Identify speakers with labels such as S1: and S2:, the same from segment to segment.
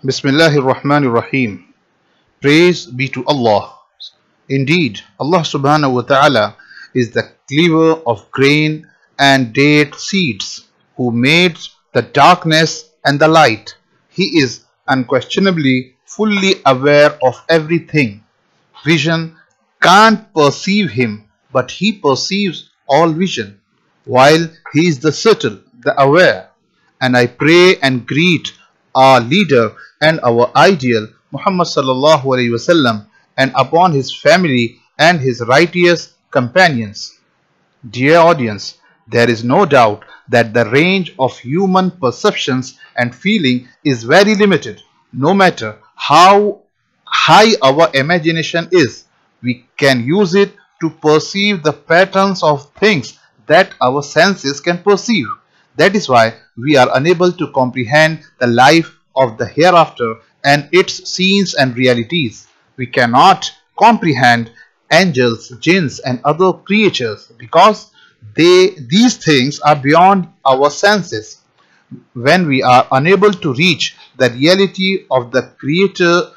S1: Bismillahir Rahmanir Rahim. Praise be to Allah. Indeed, Allah subhanahu wa ta'ala is the cleaver of grain and date seeds, who made the darkness and the light. He is unquestionably fully aware of everything. Vision can't perceive him, but he perceives all vision, while he is the subtle, the aware. And I pray and greet our leader and our ideal Muhammad sallallahu alaihi wasallam, and upon his family and his righteous companions. Dear audience, there is no doubt that the range of human perceptions and feeling is very limited. No matter how high our imagination is, we can use it to perceive the patterns of things that our senses can perceive. That is why we are unable to comprehend the life of the hereafter and its scenes and realities. We cannot comprehend angels, jinns and other creatures because these things are beyond our senses. When we are unable to reach the reality of the creatures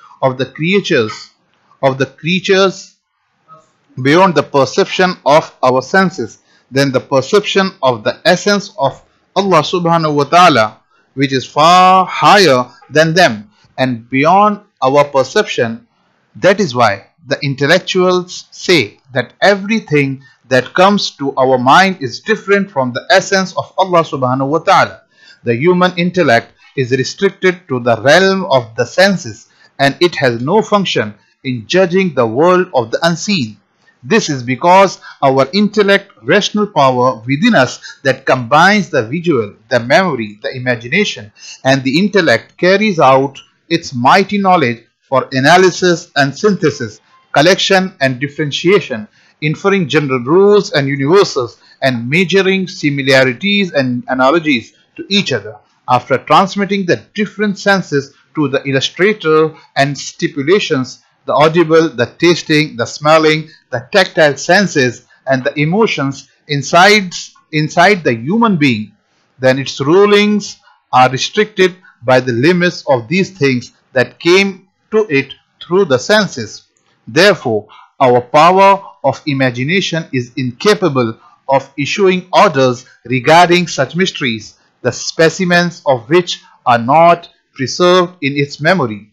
S1: beyond the perception of our senses, then the perception of the essence of Allah subhanahu wa ta'ala, which is far higher than them and beyond our perception. That is why the intellectuals say that everything that comes to our mind is different from the essence of Allah subhanahu wa ta'ala. The human intellect is restricted to the realm of the senses, and it has no function in judging the world of the unseen. This is because our intellect, rational power within us that combines the visual, the memory, the imagination, and the intellect carries out its mighty knowledge for analysis and synthesis, collection and differentiation, inferring general rules and universals, and measuring similarities and analogies to each other. After transmitting the different senses to the illustrator and stipulations, the audible, the tasting, the smelling, the tactile senses, and the emotions inside the human being, then its rulings are restricted by the limits of these things that came to it through the senses. Therefore, our power of imagination is incapable of issuing orders regarding such mysteries, the specimens of which are not preserved in its memory.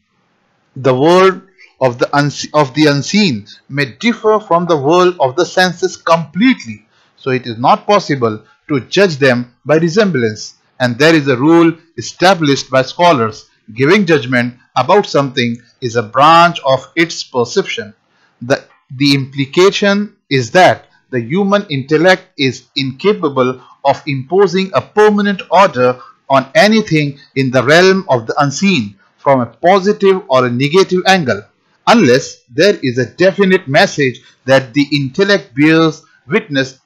S1: The world of the unseen may differ from the world of the senses completely, so it is not possible to judge them by resemblance. And there is a rule established by scholars: giving judgment about something is a branch of its perception. The implication is that the human intellect is incapable of imposing a permanent order on anything in the realm of the unseen from a positive or a negative angle, unless there is a definite message that the intellect bears witness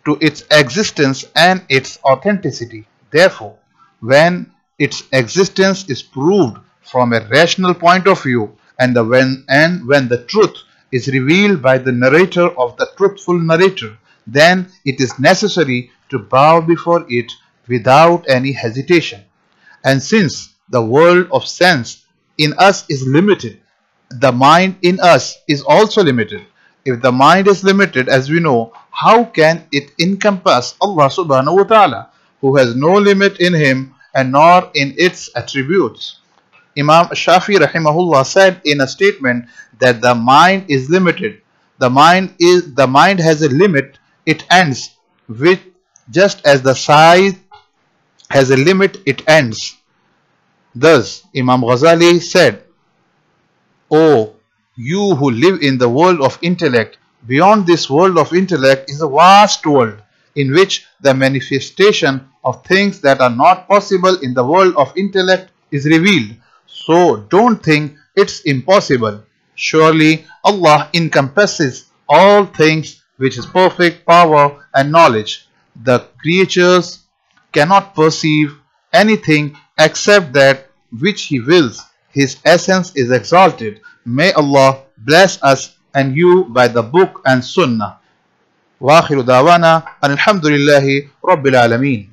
S1: to its existence and its authenticity. Therefore, when its existence is proved from a rational point of view, and when the truth is revealed by the narrator of the truthful narrator, then it is necessary to bow before it without any hesitation. And since the world of sense in us is limited, the mind in us is also limited. If the mind is limited, as we know, how can it encompass Allah subhanahu wa ta'ala, who has no limit in him and nor in its attributes? Imam Shafi rahimahullah said in a statement that the mind is limited. The mind has a limit, it ends, with just as the size has a limit, it ends. Thus, Imam Ghazali said, "O you who live in the world of intellect, beyond this world of intellect is a vast world in which the manifestation of things that are not possible in the world of intellect is revealed. So don't think it's impossible. Surely Allah encompasses all things with His perfect power and knowledge. The creatures cannot perceive anything except that which He wills. His essence is exalted. May Allah bless us and you by the book and sunnah. وآخر دعوانا أن الحمد لله رب العالمين.